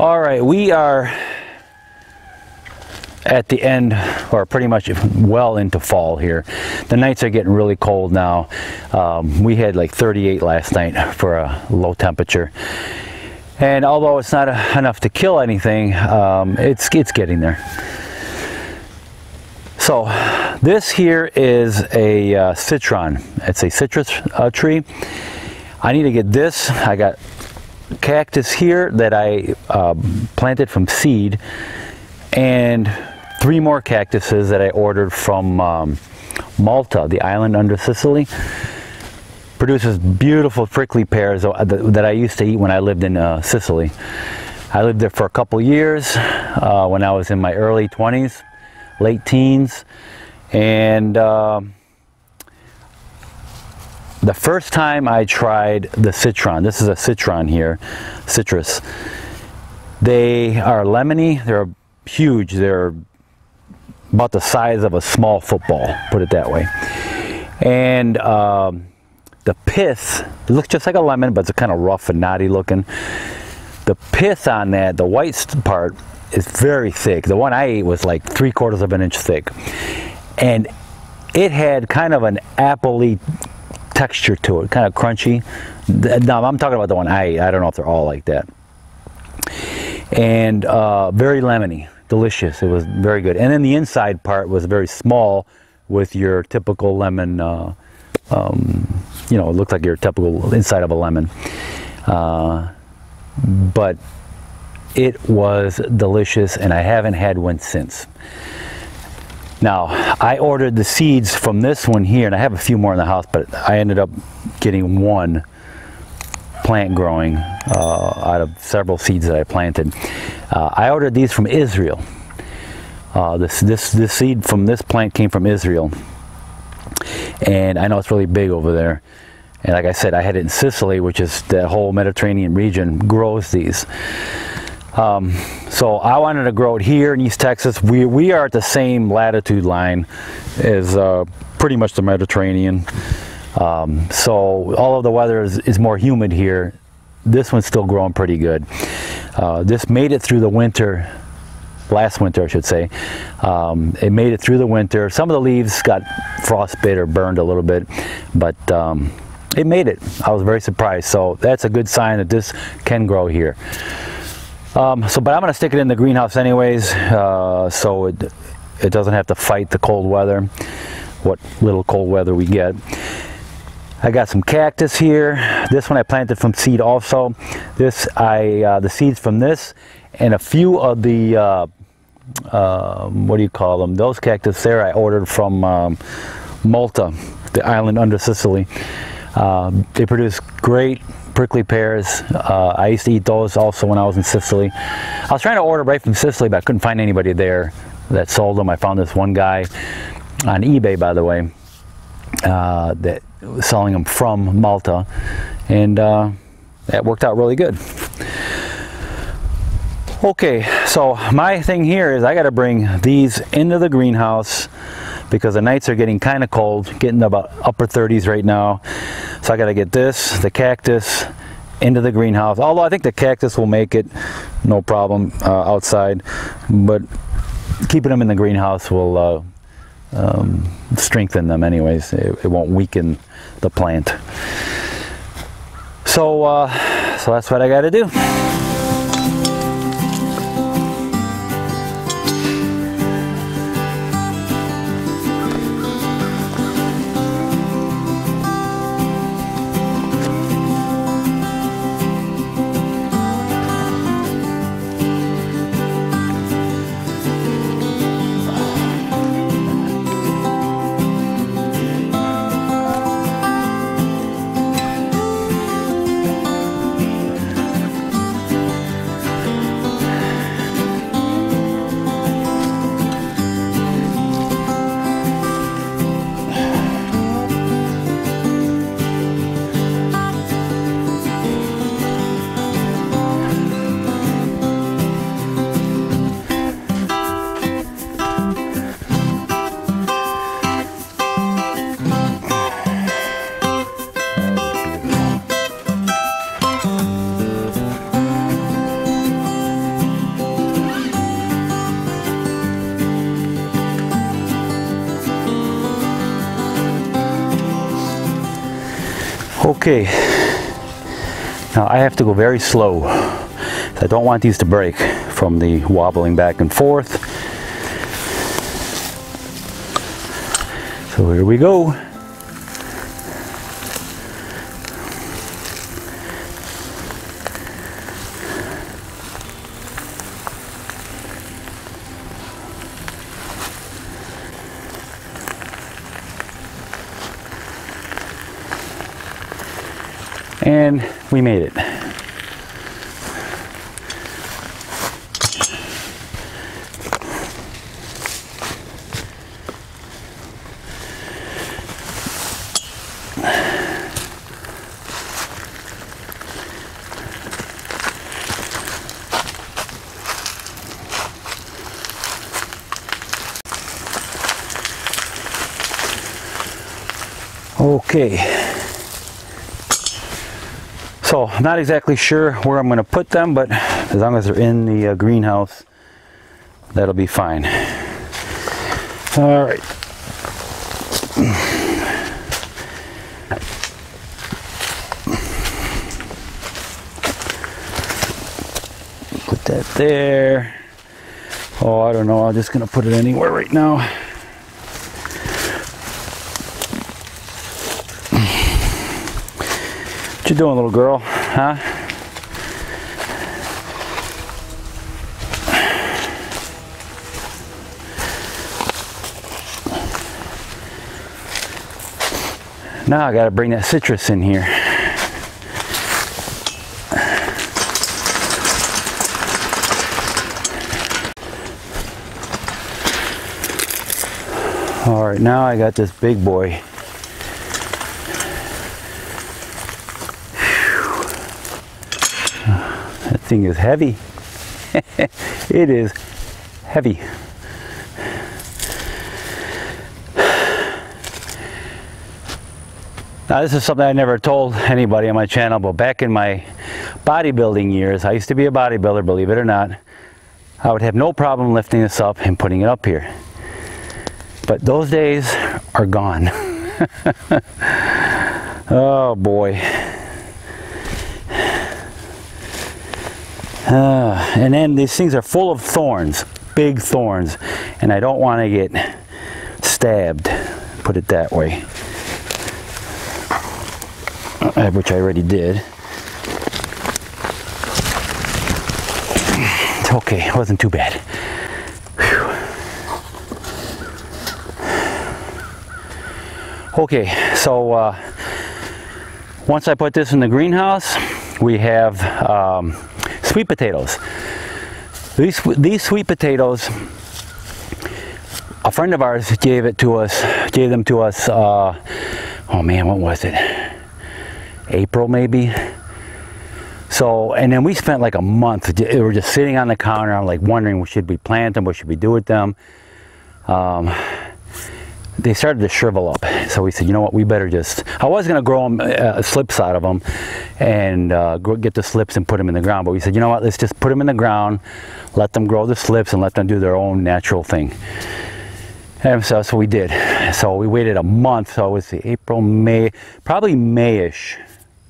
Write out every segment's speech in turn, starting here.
All right, we are at the end, or pretty much well into fall here. The nights are getting really cold now. We had like 38 last night for a low temperature. And although it's not enough to kill anything, it's getting there. So this here is a citron. It's a citrus tree. I need to get this. I got cactus here that I planted from seed, and 3 more cactuses that I ordered from Malta, the island under Sicily. Produces beautiful prickly pears that I used to eat when I lived in Sicily. I lived there for a couple years when I was in my early 20s, late teens, and the first time I tried the citron, this is a citron here, citrus. They are lemony, they're huge, they're about the size of a small football, put it that way. And the pith, it looks just like a lemon, but it's kind of rough and knotty looking. The pith on that, the white part, is very thick. The one I ate was like 3/4 of an inch thick. And it had kind of an apple-y texture to it, kind of crunchy. No, I'm talking about the one I ate. I don't know if they're all like that. And very lemony, delicious. It was very good. And then the inside part was very small with your typical lemon, you know, it looked like your typical inside of a lemon. But it was delicious, and I haven't had one since. Now, I ordered the seeds from this one here, and I have a few more in the house, but I ended up getting one plant growing out of several seeds that I planted. I ordered these from Israel. This seed from this plant came from Israel, and I know it's really big over there. And like I said, I had it in Sicily, which is the whole Mediterranean region grows these. So I wanted to grow it here in East Texas. We are at the same latitude line as pretty much the Mediterranean. So all of the weather is more humid here. This one's still growing pretty good. This made it through the winter, last winter I should say. It made it through the winter. Some of the leaves got frostbit or burned a little bit, but it made it. I was very surprised. So that's a good sign that this can grow here. But I'm going to stick it in the greenhouse anyways, so it doesn't have to fight the cold weather, what little cold weather we get. I got some cactus here. This one I planted from seed also. This the seeds from this and a few of the what do you call them? Those cactus there I ordered from Malta, the island under Sicily. They produce great prickly pears. I used to eat those also when I was in Sicily. I was trying to order right from Sicily, but I couldn't find anybody there that sold them. I found this one guy on eBay, by the way, that was selling them from Malta, and that worked out really good. Okay, so my thing here is I got to bring these into the greenhouse because the nights are getting kind of cold, getting about upper 30s right now. So I got to get this, the cactus, into the greenhouse. Although I think the cactus will make it, no problem, outside. But keeping them in the greenhouse will strengthen them anyways. It won't weaken the plant. So, so that's what I got to do. Okay, now I have to go very slow. I don't want these to break from the wobbling back and forth. So here we go. And we made it. Okay. So I'm not exactly sure where I'm going to put them, but as long as they're in the greenhouse, that'll be fine. All right. Put that there. Oh, I don't know. I'm just going to put it anywhere right now. What you doing, little girl? Huh? Now I gotta bring that citrus in here. All right, now I got this big boy. That thing is heavy. It is heavy. Now this is something I never told anybody on my channel, but back in my bodybuilding years, I used to be a bodybuilder, believe it or not. I would have no problem lifting this up and putting it up here. But those days are gone. Oh boy. And then these things are full of thorns, big thorns, and I don't want to get stabbed, put it that way, which I already did. It's okay, it wasn't too bad. Whew. Okay, so once I put this in the greenhouse, we have sweet potatoes. These sweet potatoes, a friend of ours gave them to us, oh man, what was it? April maybe? So, and then we spent like a month, we were just sitting on the counter, I'm like wondering, should we plant them, what should we do with them? They started to shrivel up, so we said, you know what, we better just, I was going to grow them, slips out of them, and get the slips and put them in the ground, but we said, you know what, let's just put them in the ground, let them grow the slips and let them do their own natural thing. And so that's what we did. So we waited a month, so it was April, May, probably May-ish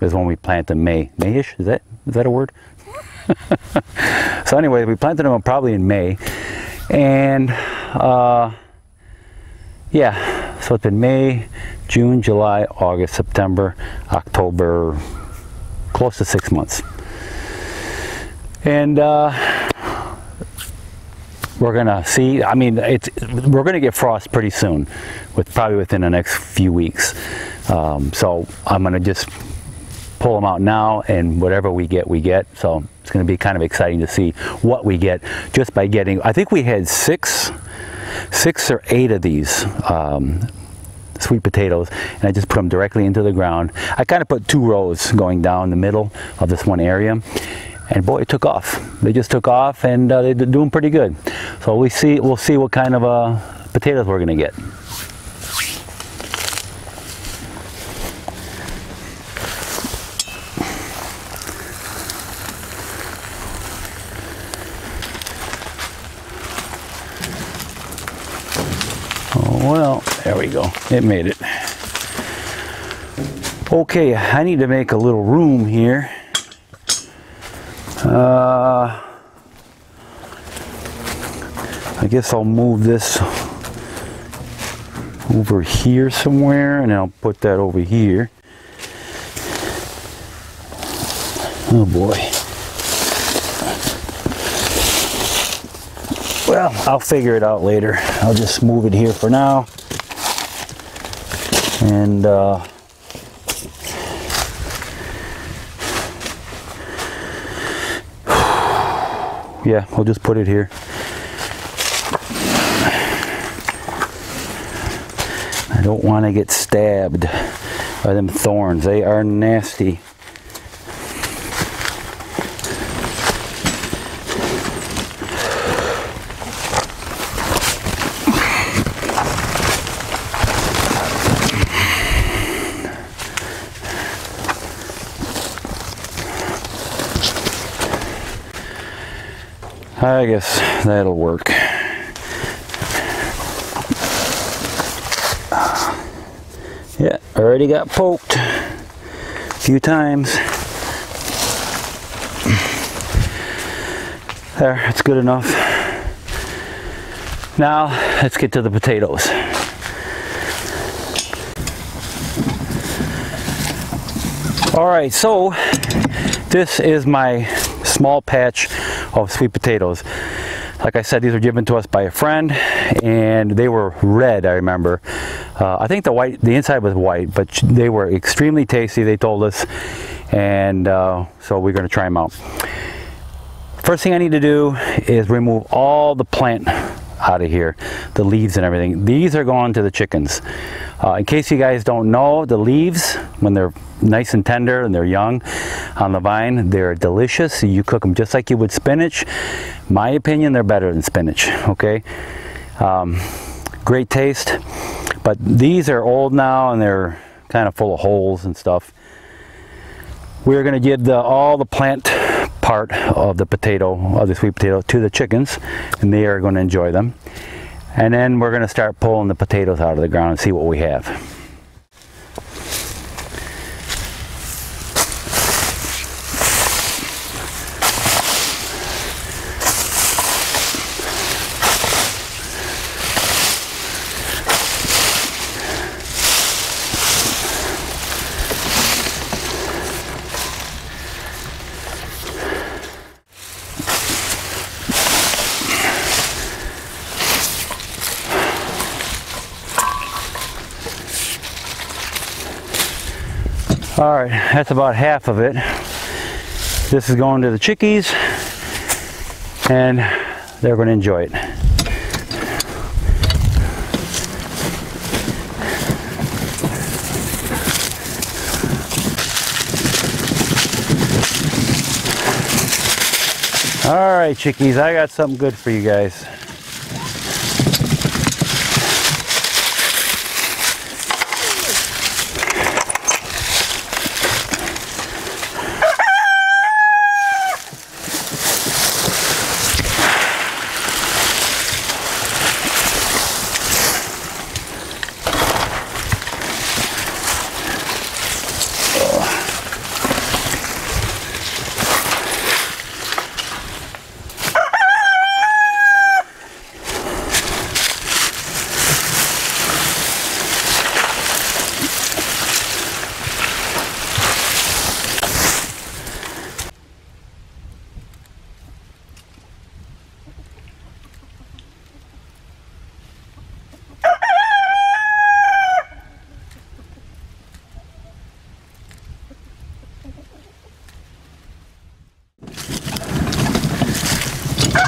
is when we planted them. May-ish, is that a word? So anyway, we planted them probably in May, and yeah, so it's been May, June, July, August, September, October, close to 6 months. And we're gonna see, I mean, we're gonna get frost pretty soon, probably within the next few weeks. So I'm gonna just pull them out now, and whatever we get, we get. So it's gonna be kind of exciting to see what we get just by getting, I think we had six or eight of these sweet potatoes, and I just put them directly into the ground. I kind of put 2 rows going down the middle of this one area, and boy, it took off. They just took off, and they're doing pretty good. So we'll see what kind of potatoes we're gonna get. Well, there we go. It made it. Okay, I need to make a little room here. I guess I'll move this over here somewhere, and I'll put that over here. Oh boy. Well, I'll figure it out later. I'll just move it here for now. And yeah, we'll just put it here. I don't want to get stabbed by them thorns. They are nasty. I guess that'll work. Yeah, already got poked a few times. There, it's good enough. Now, let's get to the potatoes. All right, so this is my small patch of sweet potatoes. Like I said, these were given to us by a friend, and they were red, I remember. I think the inside was white, but they were extremely tasty, they told us, and so we're going to try them out. First thing I need to do is remove all the plant out of here, the leaves and everything. These are going to the chickens. In case you guys don't know, the leaves, when they're nice and tender and they're young on the vine, they're delicious. You cook them just like you would spinach. My opinion, they're better than spinach, okay? Great taste, but these are old now and they're kind of full of holes and stuff. We're going to give all the plant part of the potato, of the sweet potato, to the chickens, and they are going to enjoy them. And then we're going to start pulling the potatoes out of the ground and see what we have. All right, that's about half of it. This is going to the chickies, and they're going to enjoy it. All right, chickies, I got something good for you guys.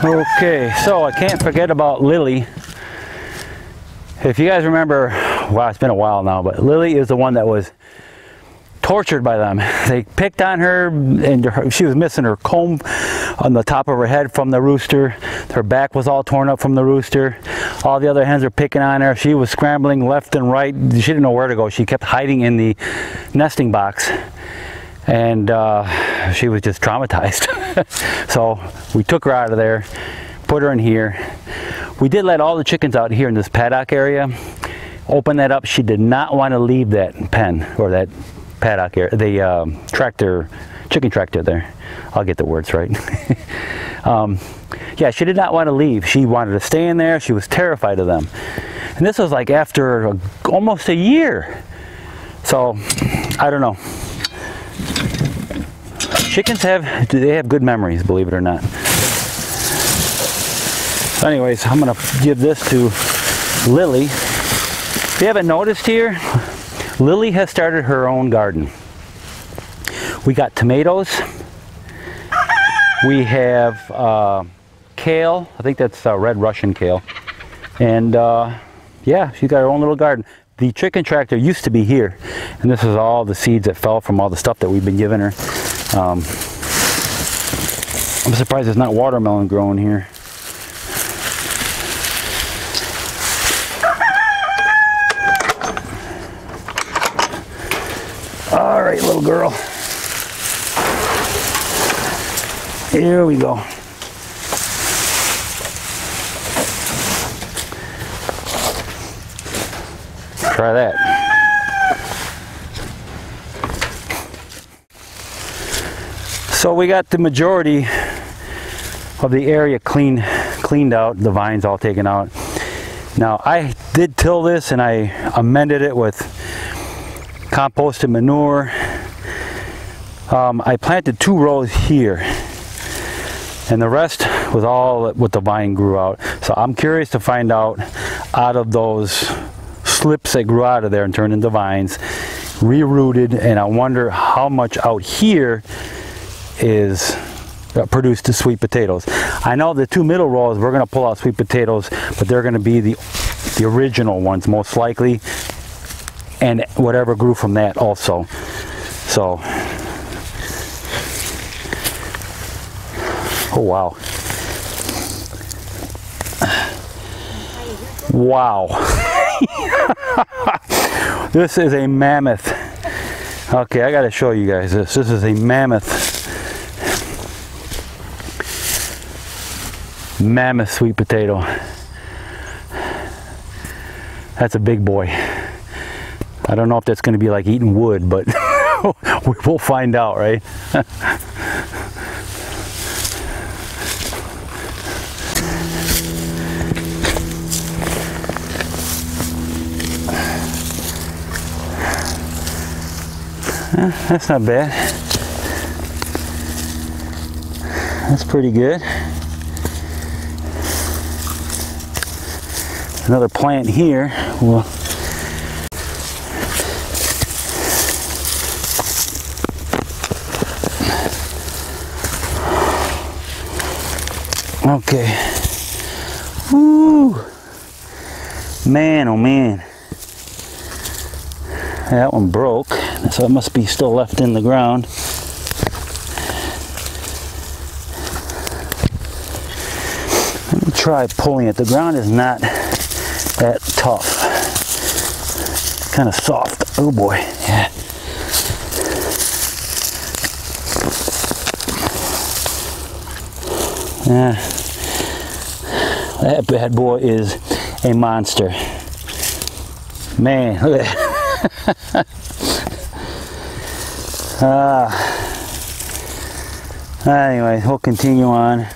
Okay, so I can't forget about Lily. If you guys remember, wow, it's been a while now, but Lily is the one that was tortured by them. They picked on her, and she was missing her comb on the top of her head from the rooster. Her back was all torn up from the rooster. All the other hens were picking on her. She was scrambling left and right. She didn't know where to go. She kept hiding in the nesting box, and she was just traumatized. So we took her out of there, put her in here. We did let all the chickens out here in this paddock area. Open that up. She did not want to leave that pen or that paddock area, the tractor, chicken tractor there. I'll get the words right. Yeah, she did not want to leave. She wanted to stay in there. She was terrified of them. And this was like after almost a year. So, I don't know. Chickens they have good memories, believe it or not. So anyways, I'm gonna give this to Lily. If you haven't noticed here, Lily has started her own garden. We got tomatoes. We have kale. I think that's red Russian kale. And yeah, she's got her own little garden. The chicken tractor used to be here, and this is all the seeds that fell from all the stuff that we've been giving her. I'm surprised there's not watermelon growing here. All right, little girl. Here we go. Try that. So we got the majority of the area cleaned out, the vines all taken out. Now I did till this and I amended it with composted manure. I planted 2 rows here, and the rest was all what the vine grew out. So I'm curious to find out of those slips that grew out of there and turned into vines, rerooted, and I wonder how much out here is produced the sweet potatoes. I know the 2 middle rows we're going to pull out sweet potatoes, but they're going to be the original ones most likely, and whatever grew from that also. So, oh wow. Wow. This is a mammoth. Okay, I got to show you guys this. This is a mammoth sweet potato. That's a big boy. I don't know if that's going to be like eating wood, but we'll find out, right? That's not bad. That's pretty good. Another plant here. Well, okay. Woo! Man, oh man. That one broke, so it must be still left in the ground. Let me try pulling it. The ground is not that tough. Kind of soft. Oh boy. Yeah. That bad boy is a monster. Man, look at that. Anyway, we'll continue on.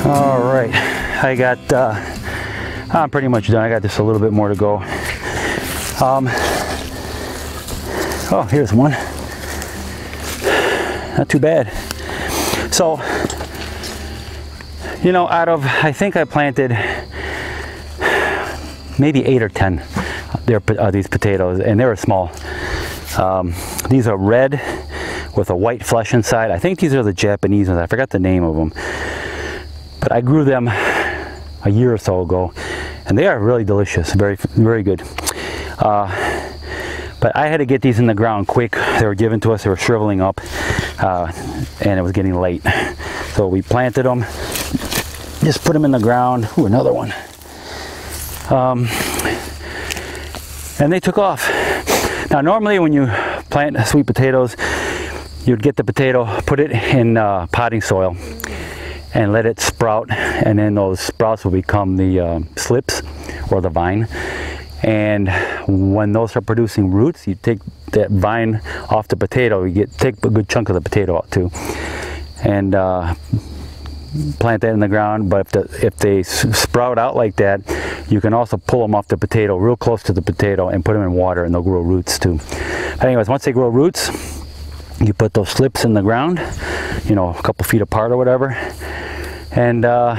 Alright, I got, I'm pretty much done. I got just a little bit more to go. Oh, here's one. not too bad. So, you know, out of, I think I planted maybe 8 or 10 these potatoes, and they were small. These are red with a white flesh inside. I think these are the Japanese ones. I forgot the name of them. But I grew them a year or so ago, and they are really delicious, very, very good. But I had to get these in the ground quick. They were given to us, they were shriveling up, and it was getting late. So we planted them, just put them in the ground. Ooh, another one. And they took off. Now normally when you plant sweet potatoes, you'd get the potato, put it in potting soil, and let it sprout, and then those sprouts will become the slips or the vine. And when those are producing roots, you take that vine off the potato, you take a good chunk of the potato out too, and plant that in the ground. But if they sprout out like that, you can also pull them off the potato real close to the potato and put them in water, and they'll grow roots too. But anyways, once they grow roots, you put those slips in the ground, you know, a couple feet apart or whatever, and or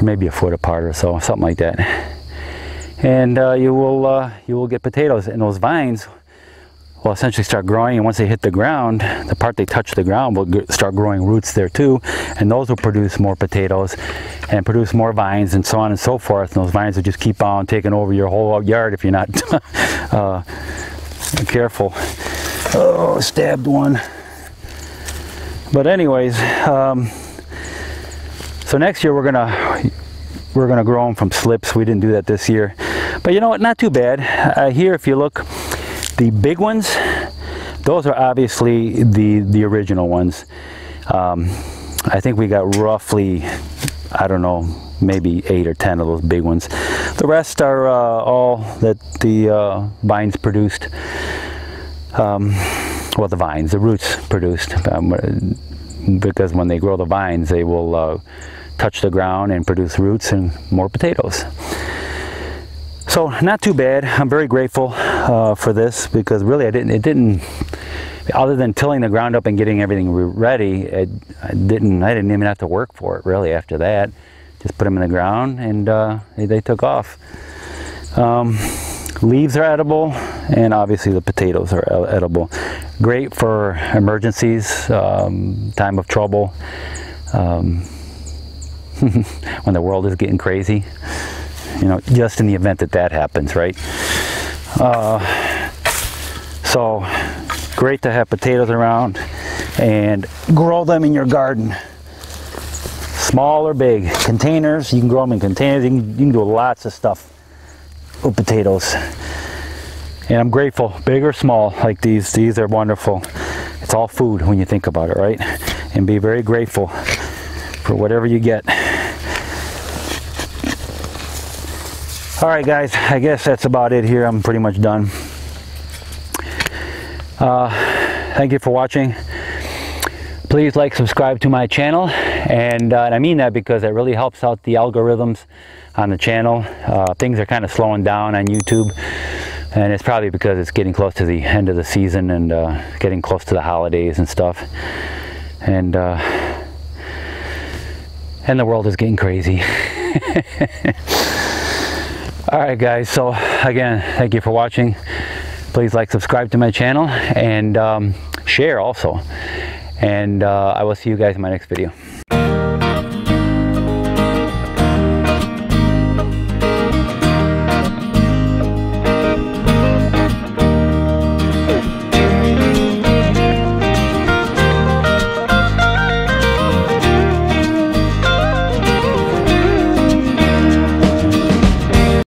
maybe a foot apart or so, something like that. And you will get potatoes, and those vines will essentially start growing, and once they hit the ground, the part they touch the ground will start growing roots there too, and those will produce more potatoes and produce more vines, and so on and so forth. And those vines will just keep on taking over your whole yard if you're not careful. Oh, stabbed one. But anyways, so next year we're gonna grow them from slips. We didn't do that this year, but you know what, not too bad. Here, if you look, the big ones, those are obviously the original ones. I think we got roughly, I don't know, maybe 8 or 10 of those big ones. The rest are all that the vines produced. Well, the vines, the roots produced, because when they grow the vines, they will touch the ground and produce roots and more potatoes. So not too bad. I'm very grateful for this, because really other than tilling the ground up and getting everything ready, I didn't even have to work for it really after that. Just put them in the ground, and they took off. Leaves are edible, and obviously the potatoes are edible. Great for emergencies, time of trouble, when the world is getting crazy. You know, just in the event that happens, right? So great to have potatoes around and grow them in your garden. Small or big, containers, you can grow them in containers. You can do lots of stuff with potatoes. And I'm grateful, big or small, like these are wonderful. It's all food when you think about it, right? And be very grateful for whatever you get. All right, guys, I guess that's about it here. I'm pretty much done. Thank you for watching. Please like, subscribe to my channel, and I mean that because it really helps out the algorithms on the channel. Things are kind of slowing down on YouTube, and it's probably because it's getting close to the end of the season and getting close to the holidays and stuff, and the world is getting crazy. All right, guys, so again, thank you for watching. Please like, subscribe to my channel, and share also. And I will see you guys in my next video.